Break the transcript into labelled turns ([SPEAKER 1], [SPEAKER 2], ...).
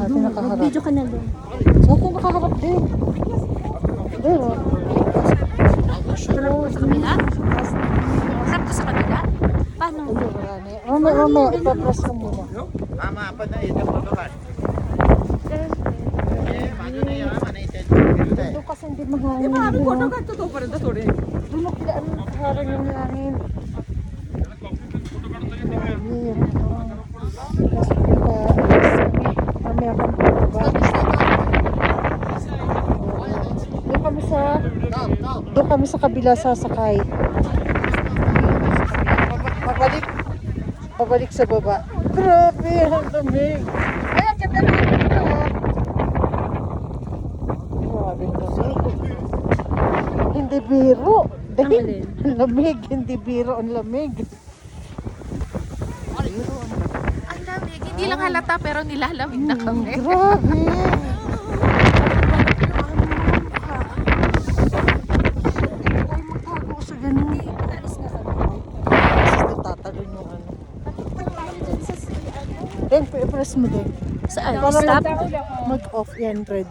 [SPEAKER 1] Sa atin nakaharap.
[SPEAKER 2] Video ka na doon.
[SPEAKER 1] Sa atin nakaharap din. Pero,
[SPEAKER 2] Sarap ko sa kabila? Sarap ko sa kabila? Paano?
[SPEAKER 1] hindi wala na yan. Ome, ipapress ko muna.
[SPEAKER 3] Mama, apa na ito mo doon? Ano na yan? Ano ito?
[SPEAKER 1] Doon kasi hindi mahangin. Doon nakilaan ng kaharang yung langin. Mamaya kang pababa. Doon kami sa kabila sasakay. Pabalik sa baba. Grabe, ang lamig. Ay, ang ganda na ito. Grabe ang lamig. Hindi biro. Dahil ang lamig, hindi biro ang lamig.
[SPEAKER 2] Ang lamig. Hindi lang halata pero nilalamig na kami.
[SPEAKER 1] Grabe. Ay, magtago sa ganun. Kasi tatalon yung ano. Then, press mo din.
[SPEAKER 2] Saan?
[SPEAKER 1] Para
[SPEAKER 2] Stop?
[SPEAKER 1] mag-off yan. Red.